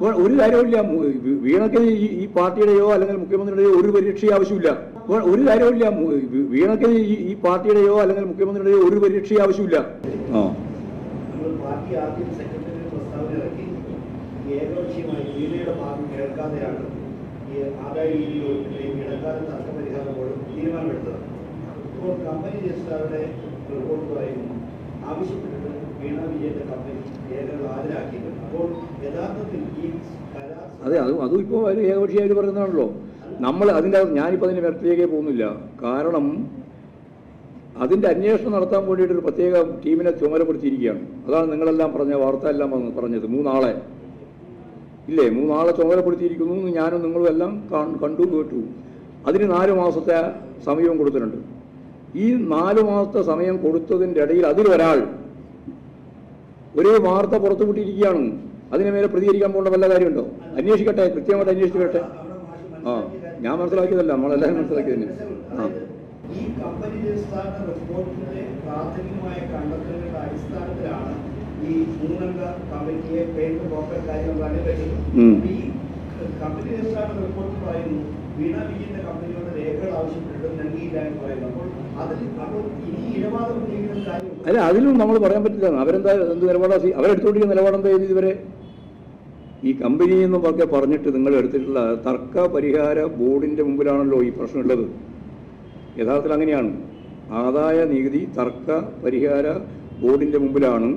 ഒരു കാര്യമില്ല. വീണയ്ക്ക് ഈ പാർട്ടിയുടെയോ അല്ലെങ്കിൽ മുഖ്യമന്ത്രിയുടെയോ ഒരു പരിരക്ഷ ആവശ്യമില്ല. ഒരു കാര്യമില്ല. വീണയ്ക്ക് ഈ പാർട്ടിയുടെയോ അല്ലെങ്കിൽ മുഖ്യമന്ത്രിയുടെയോ ഒരു പരിരക്ഷ ആവശ്യമില്ല. പാർട്ടി ആദ്യം സെക്രട്ടറി പ്രസ്താവന ഇറക്കി ഏകപക്ഷീയമായി വീണയുടെ ഭാഗം കേൾക്കാതെയാണ് ഈ ആദായ രീതിയിലും ഇടക്കാലം തർക്കപരിഹാര ബോർഡ് തീരുമാനമെടുത്തത്. ഇപ്പോൾ കമ്പനി രജിസ്ട്രാറുടെ റിപ്പോർട്ട് പറയുന്നു ആവശ്യപ്പെട്ടിട്ട് വീണ വിജയന്റെ കമ്പനി രേഖകൾ ഹാജരാക്കിയിട്ടുണ്ട്. അപ്പോൾ യഥാർത്ഥത്തിൽ ഈ അതെ, അതും ഇപ്പോൾ ഏകപക്ഷീയമായിട്ട് പറയുന്നതാണല്ലോ. നമ്മൾ അതിൻ്റെ ഞാനിപ്പോൾ അതിൻ്റെ വ്യക്തിയിലേക്ക് പോകുന്നില്ല. കാരണം അതിൻ്റെ അന്വേഷണം നടത്താൻ വേണ്ടിയിട്ട് ഒരു പ്രത്യേക ടീമിനെ ചുമതലപ്പെടുത്തിയിരിക്കുകയാണ്. അതാണ് നിങ്ങളെല്ലാം പറഞ്ഞ വാർത്ത എല്ലാം പറഞ്ഞത്. 3 ആളെ ഇല്ലേ, 3 ആളെ ചുമതലപ്പെടുത്തിയിരിക്കുന്നു എന്ന് ഞാനും നിങ്ങളും എല്ലാം കണ്ടു കേട്ടു. അതിന് 4 മാസത്തെ സമയവും കൊടുത്തിട്ടുണ്ട്. ഈ 4 മാസത്തെ സമയം കൊടുത്തതിൻ്റെ ഇടയിൽ അതിലൊരാൾ ഒരു വാർത്ത പുറത്തുവിട്ടിരിക്കുകയാണ്. അതിന് മേലെ പ്രതികരിക്കാൻ പോകേണ്ട വല്ല കാര്യമുണ്ടോ? അന്വേഷിക്കട്ടെ, കൃത്യമായിട്ട് അന്വേഷിക്കട്ടെ. ഞാൻ മനസ്സിലാക്കിയതല്ല, നമ്മളെല്ലാവരും മനസ്സിലാക്കി തന്നെ. ഈ കമ്പനി രജിസ്ട്രാറിന്റെ റിപ്പോർട്ടിന്റെ പ്രാഥമികമായ കണ്ടെത്തലുകളുടെ അടിസ്ഥാനത്തിലാണ് ഈ 3-അംഗ കമ്മിറ്റിയെ പേര് പോക്കൽ കാര്യങ്ങളാണ് വെച്ചത്. ഈ കമ്പനി രജിസ്ട്രാറിന്റെ റിപ്പോർട്ട് പറയുന്നു വീണ വിജയന്റെ കമ്പനിയുടെ രേഖകൾ ആവശ്യപ്പെട്ടിട്ട് നൽകിയില്ല എന്ന് പറയുന്നു. അപ്പോൾ ഇനി ഇടപാട് ഉന്നയിക്കുന്ന കാര്യം അല്ല, അതിലും നമ്മൾ പറയാൻ പറ്റില്ല. അവരെന്താ എന്ത് നിലപാടാ അവരെടുത്തുകൊണ്ടിരിക്കുന്ന നിലപാടെന്താ ഇതുവരെ? ഈ കമ്പനി എന്നൊക്കെ പറഞ്ഞിട്ട് നിങ്ങൾ എടുത്തിട്ടുള്ള തർക്ക പരിഹാര ബോർഡിൻ്റെ മുമ്പിലാണല്ലോ ഈ പ്രശ്നമുള്ളത്. യഥാർത്ഥത്തിൽ അങ്ങനെയാണ്. ആദായ നികുതി തർക്ക പരിഹാര ബോർഡിൻ്റെ മുമ്പിലാണ്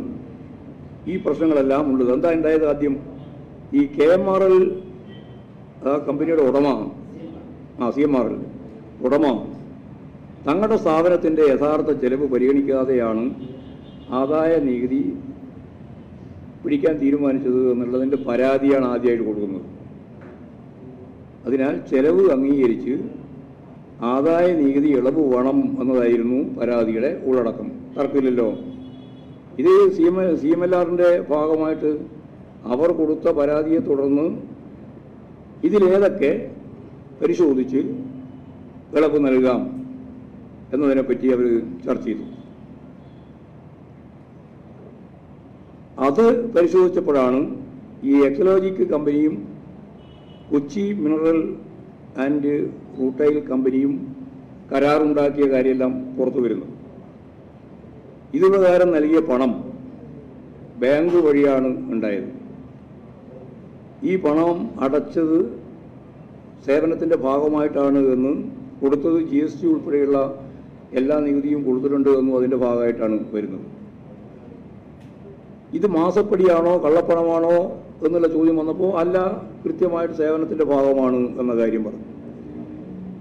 ഈ പ്രശ്നങ്ങളെല്ലാം ഉള്ളത്. എന്താ ഉണ്ടായത്? ആദ്യം ഈ KMRL കമ്പനിയുടെ ഉടമ, CMRL ഉടമ തങ്ങളുടെ സ്ഥാപനത്തിൻ്റെ യഥാർത്ഥ ചെലവ് പരിഗണിക്കാതെയാണ് ആദായ നികുതി പിടിക്കാൻ തീരുമാനിച്ചത് എന്നുള്ളതിൻ്റെ പരാതിയാണ് ആദ്യമായിട്ട് കൊടുക്കുന്നത്. അതിനാൽ ചെലവ് അംഗീകരിച്ച് ആദായ നികുതി ഇളവ് വേണം എന്നതായിരുന്നു പരാതിയുടെ ഉള്ളടക്കം. തർക്കമില്ലല്ലോ. ഇത് CMLRന്റെ ഭാഗമായിട്ട് അവർ കൊടുത്ത പരാതിയെ തുടർന്ന് ഇതിലേതൊക്കെ പരിശോധിച്ച് ഇളവ് നൽകാം എന്നതിനെപ്പറ്റി അവർ ചർച്ച ചെയ്തു. അത് പരിശോധിച്ചപ്പോഴാണ് ഈ എക്സലോജിക് കമ്പനിയും കൊച്ചി മിനറൽ ആൻഡ് റൂട്ടൈൽ കമ്പനിയും കരാറുണ്ടാക്കിയ കാര്യമെല്ലാം പുറത്തു വരുന്നു. ഇത് പ്രകാരം നൽകിയ പണം ബാങ്ക് വഴിയാണ് ഉണ്ടായത്. ഈ പണം അടച്ചത് സേവനത്തിൻ്റെ ഭാഗമായിട്ടാണ് എന്ന്, കൊടുത്തത് GST ഉൾപ്പെടെയുള്ള എല്ലാ നികുതിയും കൊടുത്തിട്ടുണ്ട് എന്നും അതിൻ്റെ ഭാഗമായിട്ടാണ് വരുന്നത്. ഇത് മാസപ്പടിയാണോ കള്ളപ്പണമാണോ എന്നുള്ള ചോദ്യം വന്നപ്പോൾ അല്ല, കൃത്യമായിട്ട് സേവനത്തിൻ്റെ ഭാഗമാണ് എന്ന കാര്യം പറഞ്ഞു.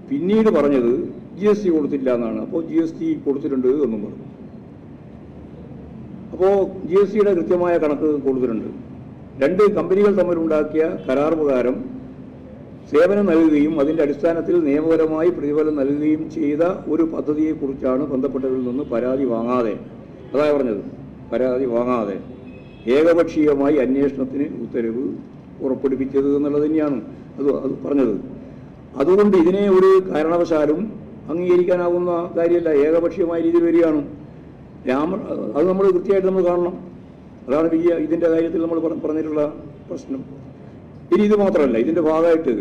പിന്നീട് പറഞ്ഞത് GST കൊടുത്തില്ല എന്നാണ്. അപ്പോൾ GST കൊടുത്തിട്ടുണ്ട് എന്നും പറഞ്ഞു. അപ്പോൾ GSTയുടെ കൃത്യമായ കണക്ക് കൊടുത്തിട്ടുണ്ട്. 2 കമ്പനികൾ തമ്മിലുണ്ടാക്കിയ കരാർ പ്രകാരം സേവനം നൽകുകയും അതിൻ്റെ അടിസ്ഥാനത്തിൽ നിയമപരമായി പ്രതിഫലം നൽകുകയും ചെയ്ത ഒരു പദ്ധതിയെക്കുറിച്ചാണ് ബന്ധപ്പെട്ടവരിൽ നിന്ന് പരാതി വാങ്ങാതെ, അതായത് പറഞ്ഞത് പരാതി വാങ്ങാതെ ഏകപക്ഷീയമായി അന്വേഷണത്തിന് ഉത്തരവ് പുറപ്പെടുവിച്ചത് എന്നുള്ളത് തന്നെയാണ് അത് പറഞ്ഞത്. അതുകൊണ്ട് ഇതിനെ ഒരു കാരണവശാലും അംഗീകരിക്കാനാവുന്ന കാര്യമല്ല. ഏകപക്ഷീയമായ രീതിയിൽ വരികയാണ്. അത് നമ്മൾ കൃത്യമായിട്ട് നമ്മൾ കാണണം. അതാണ് ഇതിൻ്റെ കാര്യത്തിൽ നമ്മൾ പറഞ്ഞിട്ടുള്ള പ്രശ്നം. ഇനി ഇത് മാത്രമല്ല, ഇതിൻ്റെ ഭാഗമായിട്ട്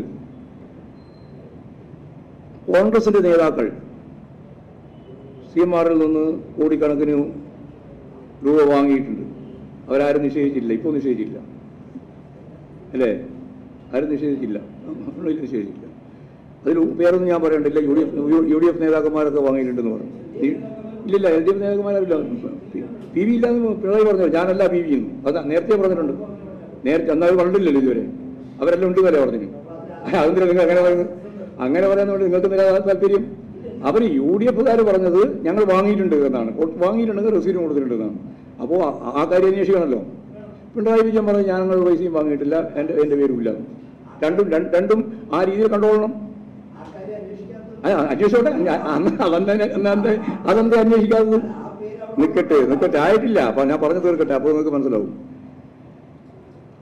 കോൺഗ്രസിൻ്റെ നേതാക്കൾ CMRL നിന്ന് കോടിക്കണക്കിന് രൂപ വാങ്ങിയിട്ടുണ്ട്. അവരാരും നിഷേധിച്ചില്ല. ഇപ്പോൾ നിഷേധിച്ചില്ല അല്ലേ? ആരും നിഷേധിച്ചില്ല. നിഷേധിച്ചില്ല. അതിൽ പേരൊന്നും ഞാൻ പറയണ്ടില്ല. UDF നേതാക്കന്മാരൊക്കെ വാങ്ങിയിട്ടുണ്ടെന്ന് പറഞ്ഞു. ഇല്ലില്ല, LDF നേതാക്കന്മാരില്ല. PV ഇല്ലാന്ന് പിണറായി പറഞ്ഞു. ഞാനല്ല PV എന്ന്. അത് നേരത്തെ പറഞ്ഞിട്ടുണ്ട്. നേരത്തെ എന്നാൽ കണ്ടില്ലല്ലോ ഇതുവരെ. അവരെല്ലാം ഉണ്ട് വരെ പറഞ്ഞു. അതെന്തിനാ നിങ്ങൾ അങ്ങനെ പറയുന്നത്? അങ്ങനെ പറയാൻ നിങ്ങൾക്ക് നില താല്പര്യം? അവർ UDFകാർ പറഞ്ഞത് ഞങ്ങൾ വാങ്ങിയിട്ടുണ്ട് എന്നാണ്. വാങ്ങിയിട്ടുണ്ടെങ്കിൽ റെസീറ്റ് കൊടുത്തിട്ടുണ്ട് എന്നാണ്. അപ്പോൾ ആ കാര്യം അന്വേഷിക്കണമല്ലോ. പിണറായി വിജയൻ പറഞ്ഞത് ഞങ്ങൾ പൈസയും വാങ്ങിയിട്ടില്ല, എൻ്റെ പേരുമില്ല. രണ്ടും ആ രീതിയിൽ കണ്ടോളണം. അന്വേഷിച്ചോട്ടെ. അതെന്താ അന്വേഷിക്കാത്തത്? നിൽക്കട്ടെ ആയിട്ടില്ല. അപ്പം ഞാൻ പറഞ്ഞു തീർക്കട്ടെ, അപ്പോൾ നിങ്ങൾക്ക് മനസ്സിലാവും.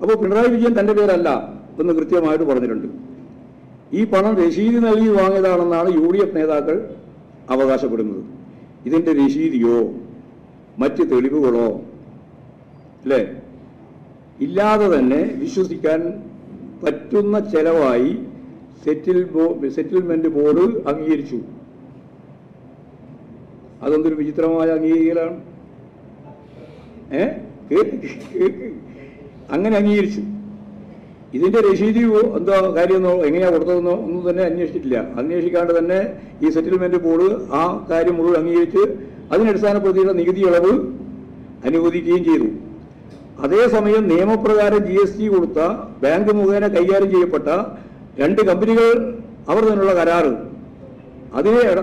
അപ്പോൾ പിണറായി വിജയൻ തൻ്റെ പേരല്ല എന്ന് കൃത്യമായിട്ട് പറഞ്ഞിട്ടുണ്ട്. ഈ പണം രശീതി നൽകി വാങ്ങിയതാണെന്നാണ് UDF നേതാക്കൾ അവകാശപ്പെടുന്നത്. ഇതിൻ്റെ രശീതിയോ മറ്റ് തെളിവുകളോ അല്ലേ ഇല്ലാതെ തന്നെ വിശ്വസിക്കാൻ പറ്റുന്ന ചെലവായി സെറ്റിൽമെന്റ് ബോർഡ് അംഗീകരിച്ചു. അതെന്തൊരു വിചിത്രമായ അംഗീകാരമാണ്. അങ്ങനെ അംഗീകരിച്ചു. ഇതിന്റെ രസീതിയോ എന്തോ കാര്യമെന്നോ എങ്ങനെയാ കൊടുത്തതെന്നോ ഒന്നും തന്നെ അന്വേഷിച്ചിട്ടില്ല. അന്വേഷിക്കാണ്ട് തന്നെ ഈ സെറ്റിൽമെന്റ് ബോർഡ് ആ കാര്യം മുഴുവൻ അംഗീകരിച്ച് അതിനടിസ്ഥാനപ്പെടുത്തിയുള്ള നികുതി ഇളവ് അനുവദിക്കുകയും ചെയ്തു. അതേസമയം നിയമപ്രകാരം GST കൊടുത്ത ബാങ്ക് മുഖേന കൈകാര്യം ചെയ്യപ്പെട്ട 2 കമ്പനികൾ അവർ തമ്മിലുള്ള കരാറ്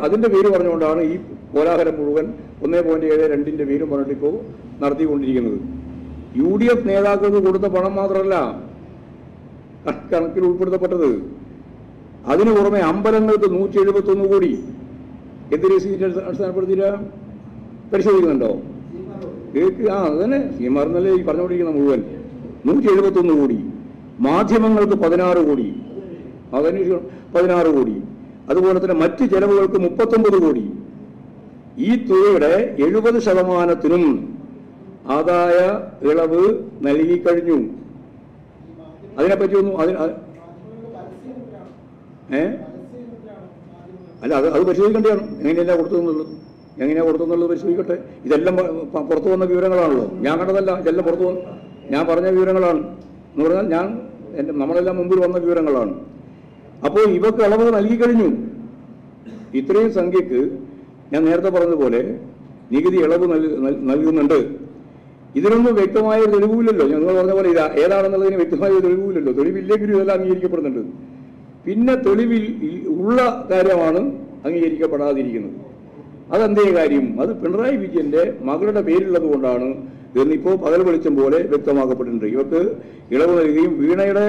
അതിന്റെ പേര് പറഞ്ഞുകൊണ്ടാണ് ഈ കോലാഹലം മുഴുവൻ 1.72 പേരും പറഞ്ഞിട്ട് ഇപ്പോൾ നടത്തിക്കൊണ്ടിരിക്കുന്നത്. UDF നേതാക്കൾക്ക് കൊടുത്ത പണം മാത്രമല്ല കണക്കിൽ ഉൾപ്പെടുത്തപ്പെട്ടത്. അതിനു പുറമെ അമ്പലങ്ങൾക്ക് 171 കോടി എന്ത് രസീതിന്റെ അടിസ്ഥാനപ്പെടുത്തിയില്ല പരിശോധിക്കുന്നുണ്ടോ? അതന്നെ സീമാർന്നല്ലേ ഈ പറഞ്ഞുകൊണ്ടിരിക്കുന്ന മുഴുവൻ. 171 കോടി. മാധ്യമങ്ങൾക്ക് 16 കോടി. അതന്വേഷിക്കണം, 16 കോടി. അതുപോലെ തന്നെ മറ്റ് ചെലവുകൾക്ക് 39 കോടി. ഈ തുകയുടെ 70% ആദായ ഇളവ് നൽകിക്കഴിഞ്ഞു. അതിനെപ്പറ്റി ഒന്നും അല്ല, അത് പരിശോധിക്കേണ്ടതാണ്. എങ്ങനെയല്ല കൊടുത്തതെന്നുള്ളത് പരിശോധിക്കട്ടെ. ഇതെല്ലാം പുറത്തു വന്ന വിവരങ്ങളാണല്ലോ, ഞാൻ കണ്ടതല്ല. ഇതെല്ലാം പുറത്തു വന്ന് ഞാൻ പറഞ്ഞ വിവരങ്ങളാണ് എന്ന് പറഞ്ഞാൽ നമ്മളെല്ലാം മുമ്പിൽ വന്ന വിവരങ്ങളാണ്. അപ്പോൾ ഇവക്ക് ഇളവ് നൽകിക്കഴിഞ്ഞു. ഇത്രയും സംഖ്യക്ക് ഞാൻ നേരത്തെ പറഞ്ഞതുപോലെ നികുതി ഇളവ് നൽകുന്നുണ്ട്. ഇതിനൊന്നും വ്യക്തമായ തെളിവില്ലല്ലോ. ഞങ്ങൾ പറഞ്ഞ പോലെ ഏതാണെന്നുള്ളതിന് വ്യക്തമായ തെളിവില്ലല്ലോ. തെളിവില്ലെങ്കിലും ഇതെല്ലാം അംഗീകരിക്കപ്പെടുന്നുണ്ട്. പിന്നെ തെളിവിൽ ഉള്ള കാര്യമാണ് അംഗീകരിക്കപ്പെടാതിരിക്കുന്നത്. അതെന്തേ കാര്യം? അത് പിണറായി വിജയന്റെ മകളുടെ പേരുള്ളത് കൊണ്ടാണ് എന്നിപ്പോൾ പകൽ വെളിച്ചം പോലെ വ്യക്തമാക്കപ്പെട്ടിട്ടുണ്ട്. ഇവർക്ക് ഇളവ് നൽകുകയും വീണയുടെ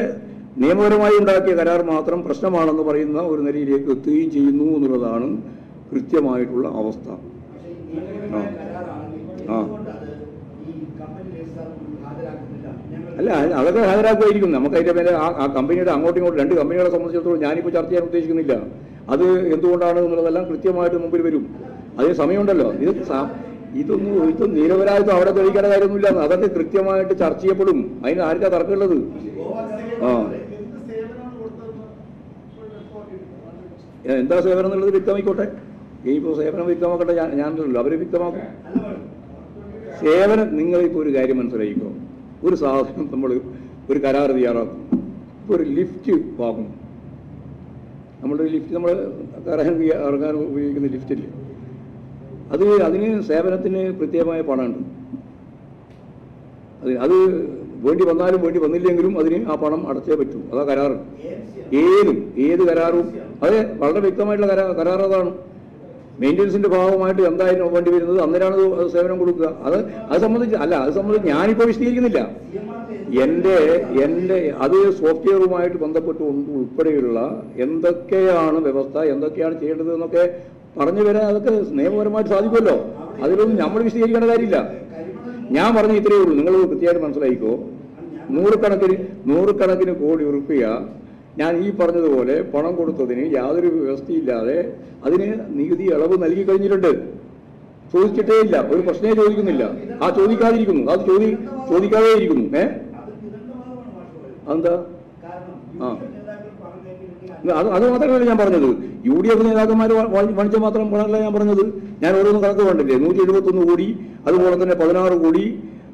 നിയമപരമായി ഉണ്ടാക്കിയ കരാർ മാത്രം പ്രശ്നമാണെന്ന് പറയുന്ന ഒരു നിലയിലേക്ക് എത്തുകയും ചെയ്യുന്നു എന്നുള്ളതാണ് കൃത്യമായിട്ടുള്ള അവസ്ഥ. അല്ല, അതൊക്കെ ഹാജരാക്കുമായിരിക്കും. നമുക്ക് അതിന്റെ മേലെ ആ കമ്പനിയുടെ അങ്ങോട്ടും ഇങ്ങോട്ടും 2 കമ്പനികളെ സംബന്ധിച്ചിടത്തോളം ഞാനിപ്പോൾ ചർച്ച ചെയ്യാൻ ഉദ്ദേശിക്കുന്നില്ല. അത് എന്തുകൊണ്ടാണ് എന്നുള്ളതെല്ലാം കൃത്യമായിട്ട് മുമ്പിൽ വരും. അതിന് സമയമുണ്ടല്ലോ. ഇതൊന്നും നിരപരാധിത്വം അവിടെ തെളിയിക്കേണ്ട കാര്യമൊന്നുമില്ല. അതൊക്കെ കൃത്യമായിട്ട് ചർച്ച ചെയ്യപ്പെടും. അതിന് ആർക്കാ തർക്കമുള്ളത്? എന്താ സേവനം എന്നുള്ളത് വ്യക്തമായിക്കോട്ടെ. ഇനിയിപ്പോൾ സേവനം വ്യക്തമാക്കട്ടെ, ഞാനല്ലോ അവരെ വ്യക്തമാക്കും. സേവനം നിങ്ങളിപ്പോൾ ഒരു കാര്യം മനസ്സിലായിക്കോ. ഒരു സാധനം നമ്മൾ ഒരു കരാർ തയ്യാറാക്കും. ഇപ്പോൾ ഒരു ലിഫ്റ്റ് വാങ്ങും. നമ്മുടെ ലിഫ്റ്റ് നമ്മൾ ഇറങ്ങാൻ ഉപയോഗിക്കുന്ന ലിഫ്റ്റില്ലേ, അതിന് സേവനത്തിന് പ്രത്യേകമായ പണമുണ്ട്. അത് വേണ്ടി വന്നാലും വേണ്ടി വന്നില്ലെങ്കിലും അതിന് ആ പണം അടച്ചേ പറ്റൂ. അതാ കരാറ്. ഏത് കരാറും അതെ വളരെ വ്യക്തമായിട്ടുള്ള കരാർ അതാണ്. മെയിൻ്റനൻസിന്റെ ഭാഗമായിട്ട് എന്തായാലും വേണ്ടി വരുന്നത് അന്നേരമാണ് അത് സേവനം കൊടുക്കുക. അത് സംബന്ധിച്ച് ഞാനിപ്പോൾ വിശദീകരിക്കുന്നില്ല. എൻ്റെ അത് സോഫ്റ്റ്വെയറുമായിട്ട് ബന്ധപ്പെട്ട് ഉൾപ്പെടെയുള്ള എന്തൊക്കെയാണ് വ്യവസ്ഥ, എന്തൊക്കെയാണ് ചെയ്യേണ്ടത് എന്നൊക്കെ പറഞ്ഞു വരാൻ അതൊക്കെ നിയമപരമായിട്ട് സാധിക്കുമല്ലോ. അതിലൊന്നും നമ്മൾ വിശദീകരിക്കേണ്ട കാര്യമില്ല. ഞാൻ പറഞ്ഞ ഇത്രയേ ഉള്ളൂ. നിങ്ങൾ കൃത്യമായിട്ട് മനസ്സിലായിക്കോ. നൂറുകണക്കിന് കോടി ഉറുപ്പിക ഞാൻ ഈ പറഞ്ഞതുപോലെ പണം കൊടുത്തതിന് യാതൊരു വ്യവസ്ഥയില്ലാതെ അതിന് നികുതി ഇളവ് നൽകി കഴിഞ്ഞിട്ടുണ്ട്. ചോദിച്ചിട്ടേ ഇല്ല, ഒരു പ്രശ്നമേ ചോദിക്കുന്നില്ല. ചോദിക്കാതിരിക്കുന്നു, അത് ചോദിക്കാതെ ഇരിക്കുന്നു. അതെന്താ? അത് മാത്രമല്ല ഞാൻ പറഞ്ഞത്. UDF നേതാക്കന്മാർ വണിച്ച മാത്രം പണമല്ല ഞാൻ പറഞ്ഞത്. ഞാൻ ഓരോന്നും കണക്ക് വേണ്ടില്ലേ. 171 കോടി, അതുപോലെ തന്നെ 16 കോടി,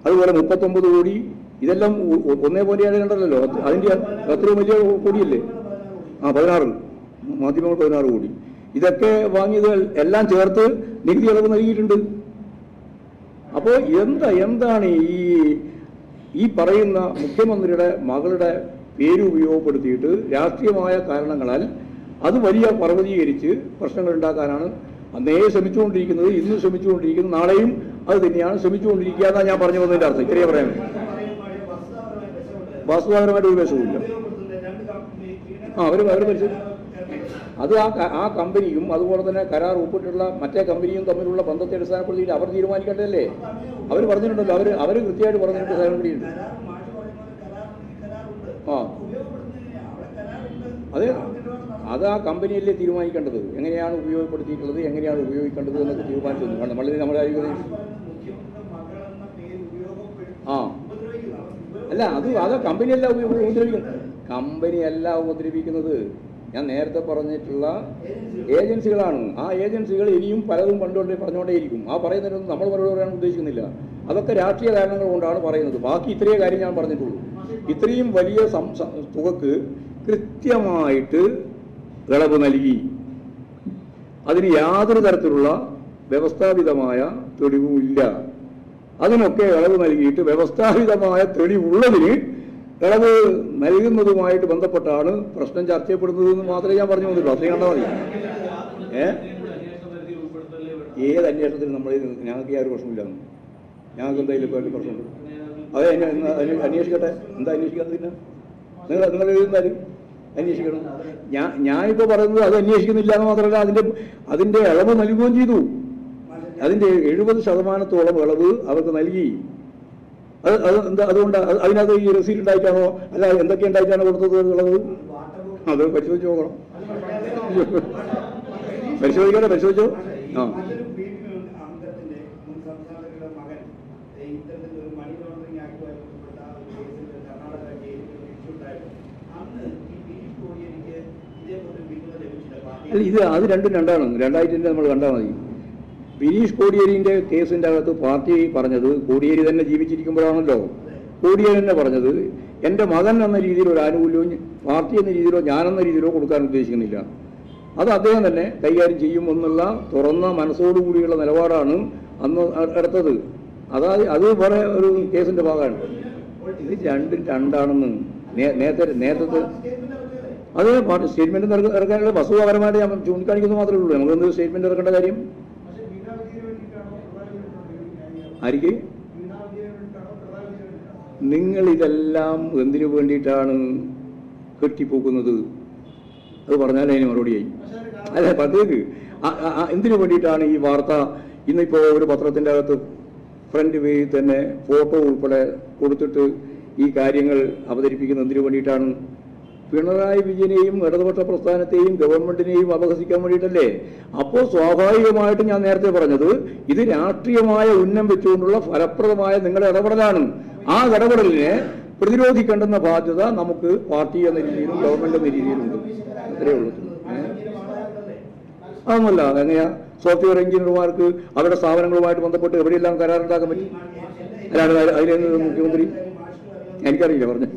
അതുപോലെ 39 കോടി. ഇതെല്ലാം 1.7 കണ്ടല്ലോ. അതിന്റെ അത്രയും വലിയ കോടിയല്ലേ? 16 മാധ്യമങ്ങൾ 16 കോടി. ഇതൊക്കെ വാങ്ങിയത് എല്ലാം ചേർത്ത് നികുതി ഇളവ് നൽകിയിട്ടുണ്ട്. അപ്പോൾ എന്താണ് ഈ പറയുന്ന മുഖ്യമന്ത്രിയുടെ മകളുടെ പേര് ഉപയോഗപ്പെടുത്തിയിട്ട് രാഷ്ട്രീയമായ കാരണങ്ങളാൽ അത് വലിയ പർവ്വതീകരിച്ച് പ്രശ്നങ്ങൾ ഉണ്ടാക്കാനാണ് അന്നേ ശ്രമിച്ചുകൊണ്ടിരിക്കുന്നത്, ഇന്ന് ശ്രമിച്ചുകൊണ്ടിരിക്കുന്നത്, നാളെയും അത് തന്നെയാണ് ശ്രമിച്ചുകൊണ്ടിരിക്കുക എന്നാണ് ഞാൻ പറഞ്ഞു വന്നതിൻ്റെ അർത്ഥം. ഇത്രയേ പറയാൻ. വാസ്തുതാപരമായിട്ട് ഒരു വശവുമില്ല. അവർ പരിശോധിച്ചു. അത് ആ കമ്പനിയും അതുപോലെ തന്നെ കരാർ ഒപ്പിട്ടുള്ള മറ്റേ കമ്പനിയും തമ്മിലുള്ള ബന്ധത്തെ അടിസ്ഥാനപ്പെടുത്തിയിട്ട് അവർ തീരുമാനിക്കേണ്ടതല്ലേ? അവർ പറഞ്ഞിട്ടുണ്ടല്ലോ. അവർ കൃത്യമായിട്ട് പറഞ്ഞിട്ടുണ്ട്. സേവനം കൂടിയുണ്ട്. അത് ആ കമ്പനിയല്ലേ തീരുമാനിക്കേണ്ടത്. എങ്ങനെയാണ് ഉപയോഗപ്പെടുത്തിയിട്ടുള്ളത്, എങ്ങനെയാണ് ഉപയോഗിക്കേണ്ടത് എന്നൊക്കെ തീരുമാനിച്ചത്. നമ്മളെ അല്ല, അത് കമ്പനിയല്ല ഉപദ്രവിക്കുന്നത്. കമ്പനിയല്ല ഉപദ്രവിക്കുന്നത്. ഞാൻ നേരത്തെ പറഞ്ഞിട്ടുള്ള ഏജൻസികളാണ്. ആ ഏജൻസികൾ ഇനിയും പലതും പറഞ്ഞുകൊണ്ടേയിരിക്കും. ആ പറയുന്നതിനൊന്നും നമ്മൾ മറുപടി പറയാൻ ഉദ്ദേശിക്കുന്നില്ല. അതൊക്കെ രാഷ്ട്രീയ കാരണങ്ങൾ കൊണ്ടാണ് പറയുന്നത്. ബാക്കി ഇത്രയേ കാര്യം ഞാൻ പറഞ്ഞിട്ടുള്ളൂ. ഇത്രയും വലിയ തുകക്ക് കൃത്യമായിട്ട് ഇളവ് നൽകി, അതിന് യാതൊരു തരത്തിലുള്ള വ്യവസ്ഥാപിതമായ തെളിവുമില്ല. അതിനൊക്കെ ഇളവ് നൽകിയിട്ട് വ്യവസ്ഥാപിതമായ തെളിവുള്ളതിന് ഇളവ് നൽകുന്നതുമായിട്ട് ബന്ധപ്പെട്ടാണ് പ്രശ്നം ചർച്ച ചെയ്യപ്പെടുന്നതെന്ന് മാത്രമേ ഞാൻ പറഞ്ഞു വന്നിട്ടുള്ളൂ. അത്രയും കണ്ടാൽ മതി. ഏത് അന്വേഷണത്തിന് ഞങ്ങൾക്ക് യാതൊരു പ്രശ്നമില്ല. ഞങ്ങൾക്ക് എന്തായാലും ഇപ്പോൾ പ്രശ്നമുണ്ട്. അതെ, അന്വേഷിക്കട്ടെ. എന്താ അന്വേഷിക്കാത്തതിന്? നിങ്ങൾ എഴുതുന്നാലും അന്വേഷിക്കണം. ഞാനിപ്പോൾ പറയുന്നത് അത് അന്വേഷിക്കുന്നില്ല എന്ന് മാത്രമല്ല, അതിൻ്റെ ഇളവ് നൽകുകയും ചെയ്തു. അതിൻ്റെ 70% ഇളവ് അവർക്ക് നൽകി. അതുകൊണ്ട് അതിനകത്ത് ഈ റെസീറ്റ് ഉണ്ടായിട്ടാണോ അല്ല എന്തൊക്കെ ഉണ്ടായിട്ടാണോ കൊടുത്തത് ഇളവ്? അത് പരിശോധിച്ച് നോക്കണം. പരിശോധിച്ചോ. ആ, അല്ല, അത് രണ്ടാണ്. രണ്ടായിട്ട് നമ്മൾ കണ്ടാൽ മതി. ബിനീഷ് കോടിയേരിൻ്റെ കേസിൻ്റെ അകത്ത് പാർട്ടി പറഞ്ഞത്, കോടിയേരി തന്നെ ജീവിച്ചിരിക്കുമ്പോഴാണല്ലോ കോടിയേരി തന്നെ പറഞ്ഞത്, എൻ്റെ മകൻ എന്ന രീതിയിൽ ഒരു ആനുകൂല്യവും പാർട്ടി എന്ന രീതിയിലോ ഞാനെന്ന രീതിയിലോ കൊടുക്കാൻ ഉദ്ദേശിക്കുന്നില്ല. അത് അദ്ദേഹം തന്നെ കൈകാര്യം ചെയ്യുമെന്നുള്ള തുറന്ന മനസ്സോടുകൂടിയുള്ള നിലപാടാണ് അന്ന് എടുത്തത്. അത് വേറെ ഒരു കേസിൻ്റെ ഭാഗമാണ്. ഇത് രണ്ടാണെന്ന് നേരത്തെ അത് പാർട്ടി സ്റ്റേറ്റ്മെന്റ് ഇറക്കാനുള്ള വസ്തുതാപരമായിട്ട് ഞാൻ ചൂണ്ടിക്കാണിക്കുന്നത് മാത്രമേ ഉള്ളൂ. നമുക്കെന്ത് സ്റ്റേറ്റ്മെന്റ് ഇറക്കേണ്ട കാര്യം? ആർക്ക്? നിങ്ങൾ ഇതെല്ലാം എന്തിനു വേണ്ടിയിട്ടാണ് കെട്ടിപ്പോക്കുന്നത്? അത് പറഞ്ഞാൽ അതിന് മറുപടിയായി. അല്ല, പത്തേക്ക് എന്തിനു വേണ്ടിയിട്ടാണ് ഈ വാർത്ത ഇന്നിപ്പോൾ ഒരു പത്രത്തിൻ്റെ അകത്ത് ഫ്രണ്ട് പേജിൽ തന്നെ ഫോട്ടോ ഉൾപ്പെടെ കൊടുത്തിട്ട് ഈ കാര്യങ്ങൾ അവതരിപ്പിക്കുന്നത് എന്തിനു വേണ്ടിയിട്ടാണ്? പിണറായി വിജയനെയും ഇടതുപക്ഷ പ്രസ്ഥാനത്തെയും ഗവൺമെന്റിനെയും അപഹസിക്കാൻ വേണ്ടിയിട്ടല്ലേ? അപ്പോൾ സ്വാഭാവികമായിട്ടും ഞാൻ നേരത്തെ പറഞ്ഞത്, ഇത് രാഷ്ട്രീയമായ ഉന്നം വെച്ചുകൊണ്ടുള്ള ഫലപ്രദമായ നിങ്ങളുടെ ഇടപെടലാണ്. ആ ഇടപെടലിനെ പ്രതിരോധിക്കേണ്ടുന്ന ബാധ്യത നമുക്ക് പാർട്ടി എന്ന രീതിയിലും ഗവൺമെന്റ് എന്ന രീതിയിലുണ്ട്. അത്രയേ ഉള്ളൂ. അതൊന്നുമല്ല. എങ്ങനെയാ സോഫ്റ്റ്വെയർ എഞ്ചിനീയർമാർക്ക് അവരുടെ സ്ഥാപനങ്ങളുമായിട്ട് ബന്ധപ്പെട്ട് എവിടെയെല്ലാം കരാറുണ്ടാക്കാൻ പറ്റും? അല്ലാതെ അതിലെന്ന് മുഖ്യമന്ത്രി എനിക്കറിയില്ല പറഞ്ഞു.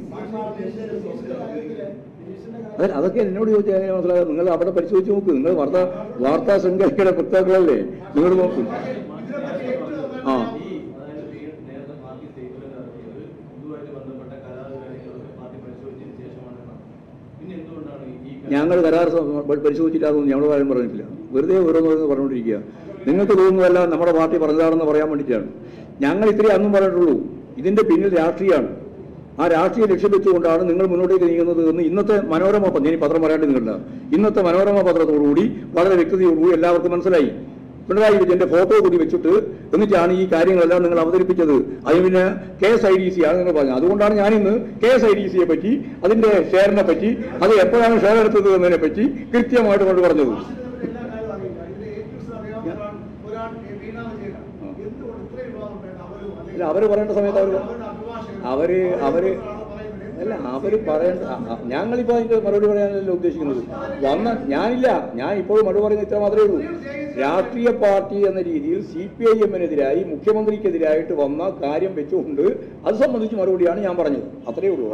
അതൊക്കെ എന്നോട് ചോദിച്ചാൽ എങ്ങനെ മനസ്സിലാകും? നിങ്ങൾ അവിടെ പരിശോധിച്ച് നോക്ക്. നിങ്ങൾ വാർത്താ ശൃംഖലയുടെ പുസ്തകങ്ങളല്ലേ, നിങ്ങൾ നോക്കും. ആ, ഞങ്ങൾ കരാർ പരിശോധിച്ചില്ലാതൊന്നും ഞങ്ങൾ കാര്യം പറഞ്ഞിട്ടില്ല. വെറുതെ ഓരോന്ന് പറഞ്ഞുകൊണ്ടിരിക്കുക. നിങ്ങൾക്ക് തോന്നുന്നതല്ല നമ്മുടെ പാർട്ടി പറഞ്ഞതാണെന്ന് പറയാൻ വേണ്ടിയിട്ടാണ്. ഞങ്ങൾ ഇത്രയും അന്നും പറഞ്ഞിട്ടുള്ളൂ. ഇതിന്റെ പിന്നിൽ രാഷ്ട്രീയമാണ്. ആ രാഷ്ട്രീയ ലക്ഷ്യം വെച്ചുകൊണ്ടാണ് നിങ്ങൾ മുന്നോട്ടേക്ക് നീങ്ങുന്നത് എന്ന് ഇന്നത്തെ മനോരമ, ഞാൻ പത്രം പറയാണ്ട് നിങ്ങളുടെ ഇന്നത്തെ മനോരമ പത്രത്തോടുകൂടി വളരെ വ്യക്തതയോടുകൂടി എല്ലാവർക്കും മനസ്സിലായി. പിണറായി വിജയന്റെ ഫോട്ടോ കൂടി വെച്ചിട്ട് എന്നിട്ടാണ് ഈ കാര്യങ്ങളെല്ലാം നിങ്ങൾ അവതരിപ്പിച്ചത്. അതിന് പിന്നെ KSIDC ആണ് നിങ്ങൾ പറഞ്ഞത്. അതുകൊണ്ടാണ് ഞാനിന്ന് KSIDCയെ പറ്റി, അതിന്റെ ഷെയറിനെ പറ്റി, അത് എപ്പോഴാണ് ഷെയർ എടുത്തത് എന്നതിനെ പറ്റി കൃത്യമായിട്ട് കൊണ്ട് പറഞ്ഞത്. അവര് പറയേണ്ട സമയത്ത് അവര് പറയേണ്ട, ഞങ്ങളിപ്പോൾ അതിന്റെ മറുപടി പറയാനല്ലോ ഉദ്ദേശിക്കുന്നത്. ഞാൻ ഇപ്പോഴും മറുപടി പറയുന്നത് ഇത്ര മാത്രമേ ഉള്ളൂ. രാഷ്ട്രീയ പാർട്ടി എന്ന രീതിയിൽ CPIM-നെതിരായി മുഖ്യമന്ത്രിക്കെതിരായിട്ട് വന്ന കാര്യം വെച്ചുകൊണ്ട് അത് സംബന്ധിച്ച് മറുപടിയാണ് ഞാൻ പറഞ്ഞത്. അത്രയേ ഉള്ളൂ.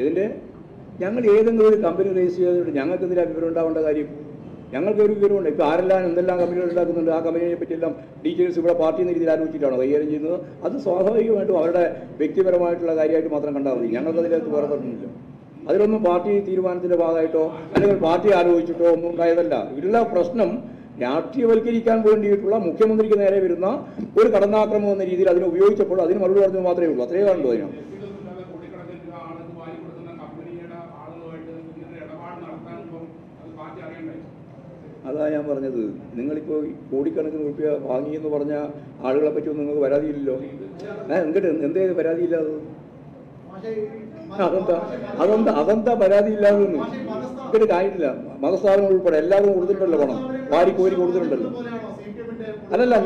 ഇതിന്റെ ഞങ്ങൾ ഏതെങ്കിലും ഒരു കമ്പനി രജിസ്റ്റർ ചെയ്തിട്ട് ഞങ്ങൾക്ക് എന്തിനാ വിവരം ഉണ്ടാവേണ്ട കാര്യം? ഞങ്ങൾക്ക് ഒരു വിവരമുണ്ട്. ഇപ്പോൾ ആരെല്ലാം എന്തെല്ലാം കമ്പനികൾ ഉണ്ടാക്കുന്നുണ്ട്, ആ കമ്പനിയെ പറ്റിയെല്ലാം ഡീറ്റെയിൽസ് ഇവിടെ പാർട്ടി എന്ന രീതിയിൽ ആലോചിച്ചിട്ടാണോ കൈകാര്യം ചെയ്യുന്നത്? അത് സ്വാഭാവികമായിട്ടും അവരുടെ വ്യക്തിപരമായിട്ടുള്ള കാര്യമായിട്ട് മാത്രം കണ്ടാൽ മതി. ഞങ്ങൾക്ക് അതിനകത്ത് വേറെ പറഞ്ഞില്ല. അതിലൊന്നും പാർട്ടി തീരുമാനത്തിന്റെ ഭാഗമായിട്ടോ അല്ലെങ്കിൽ പാർട്ടി ആലോചിച്ചിട്ടോ ഒന്നും ഉണ്ടായതല്ല. ഇതിലുള്ള പ്രശ്നം രാഷ്ട്രീയവൽക്കരിക്കാൻ വേണ്ടിയിട്ടുള്ള മുഖ്യമന്ത്രിക്ക് നേരെ വരുന്ന ഒരു കടന്നാക്രമം എന്ന രീതിയിൽ അതിനെ ഉപയോഗിച്ചപ്പോൾ അതിന് മറുപടി പറഞ്ഞത് മാത്രമേ ഉള്ളൂ. അത്രയേ കണ്ടു അതിനാണ്. അതാ ഞാൻ പറഞ്ഞത്. നിങ്ങളിപ്പോൾ കോടിക്കണക്കിന് രൂപ വാങ്ങിയെന്ന് പറഞ്ഞ ആളുകളെ പറ്റിയൊന്നും നിങ്ങൾക്ക് പരാതിയില്ലല്ലോ. എന്തേ പരാതിയില്ലാതെ? അതെന്താ പരാതി ഇല്ലാതെ ഇതൊരു കാര്യമില്ല. മതസ്ഥാപനങ്ങൾ ഉൾപ്പെടെ എല്ലാവരും കൊടുത്തിട്ടുണ്ടല്ലോ പണം, വാരിക്കോരി കൊടുത്തിട്ടുണ്ടല്ലോ. അല്ലല്ല,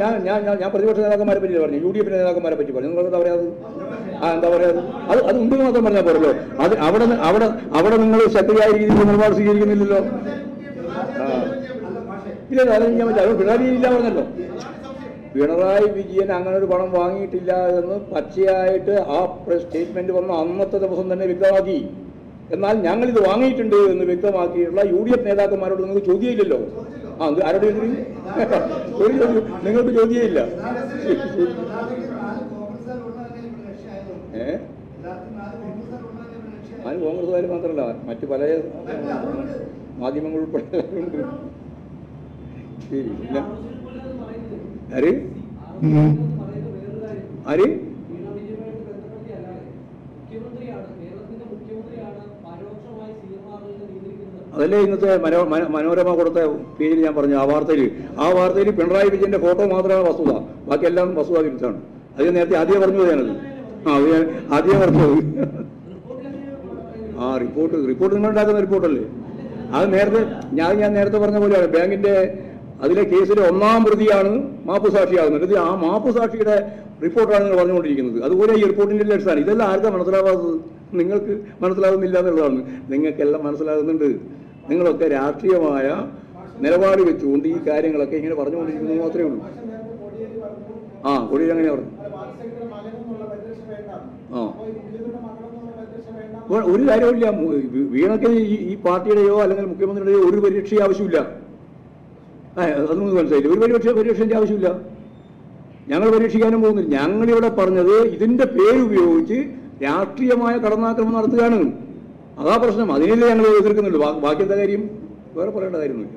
ഞാൻ പ്രതിപക്ഷ നേതാക്കന്മാരെ പറ്റി പറഞ്ഞു, UDF നേതാക്കന്മാരെ പറ്റി പറഞ്ഞു. നിങ്ങൾ എന്താ പറയാത്? എന്താ പറയാത്? അത് ഉണ്ടെന്ന് മാത്രം പറഞ്ഞാൽ പോരല്ലോ. അത് അവിടെ നിങ്ങൾ ശക്തിയായ രീതിയിൽ നിലപാട് സ്വീകരിക്കുന്നില്ലല്ലോ. ഇല്ല, ആലോചിക്കാൻ പറ്റില്ല. അത് പിണറായി ഇല്ല പറഞ്ഞല്ലോ. പിണറായി വിജയൻ അങ്ങനെ ഒരു പണം വാങ്ങിയിട്ടില്ല എന്ന് പച്ചയായിട്ട് ആ സ്റ്റേറ്റ്മെന്റ് വന്ന അന്നത്തെ ദിവസം തന്നെ വ്യക്തമാക്കി. എന്നാൽ ഞങ്ങളിത് വാങ്ങിയിട്ടുണ്ട് എന്ന് വ്യക്തമാക്കിയിട്ടുള്ള UDF നേതാക്കന്മാരോട് നിങ്ങൾക്ക് ചോദ്യമില്ലല്ലോ. ആരോട് നിങ്ങൾക്ക് ചോദ്യമില്ല. അത് കോൺഗ്രസ്സുകാർ മാത്രമല്ല, മറ്റു പല മാധ്യമങ്ങൾ ഉൾപ്പെടെ ഉണ്ട്. ആര് ആര് അതല്ലേ ഇന്നത്തെ മനോരമ കൊടുത്ത പേജിൽ ഞാൻ പറഞ്ഞു. ആ വാർത്തയിൽ പിണറായി വിജയന്റെ ഫോട്ടോ മാത്രമാണ് വസ്തുത, ബാക്കിയെല്ലാം വസ്തുത വിരുദ്ധമാണ്. അത് നേരത്തെ ആദ്യം പറഞ്ഞു ഞാനത്. ആദ്യം പറഞ്ഞത് റിപ്പോർട്ട് നിങ്ങൾ ഉണ്ടാക്കുന്ന റിപ്പോർട്ടല്ലേ അത്. നേരത്തെ ഞാൻ നേരത്തെ പറഞ്ഞ പോലെയാണ്. ബാങ്കിന്റെ അതിലെ കേസിലെ 1-ാം പ്രതിയാണ് മാപ്പുസാക്ഷിയാകുന്നത്. ഇത് ആ മാപ്പുസാക്ഷിയുടെ റിപ്പോർട്ടാണ് നിങ്ങൾ പറഞ്ഞുകൊണ്ടിരിക്കുന്നത്. അതുപോലെ ഈ റിപ്പോർട്ടിന്റെ അടിസ്ഥാനം ഇതെല്ലാം ആർക്കാ മനസ്സിലാവാത്തത്? നിങ്ങൾക്ക് മനസ്സിലാകുന്നില്ല എന്നുള്ളതാണ്. നിങ്ങൾക്കെല്ലാം മനസ്സിലാകുന്നുണ്ട്. നിങ്ങളൊക്കെ രാഷ്ട്രീയമായ നിലപാട് വെച്ചുകൊണ്ട് ഈ കാര്യങ്ങളൊക്കെ ഇങ്ങനെ പറഞ്ഞുകൊണ്ടിരിക്കുന്നത് മാത്രമേ ഉള്ളൂ. കോടിയേരി അങ്ങനെ പറഞ്ഞു. ഒരു കാര്യമില്ല. വീണയ്ക്ക് ഈ പാർട്ടിയുടെയോ അല്ലെങ്കിൽ മുഖ്യമന്ത്രിയുടെയോ ഒരു പരീക്ഷ ആവശ്യമില്ല. അതൊന്നും മനസ്സിലായില്ല. ഒരു പരീക്ഷൻ്റെ ആവശ്യമില്ല. ഞങ്ങൾ പരീക്ഷിക്കാനും പോകുന്നില്ല. ഞങ്ങളിവിടെ പറഞ്ഞത് ഇതിന്റെ പേരുപയോഗിച്ച് രാഷ്ട്രീയമായ കടന്നാക്രമണം നടത്തുകയാണ്. അതാ പ്രശ്നം. അതിനല്ലേ ഞങ്ങൾ എതിർക്കുന്നുള്ളൂ. ബാക്കി എന്താ കാര്യം? വേറെ പറയേണ്ട കാര്യമൊന്നുമില്ല.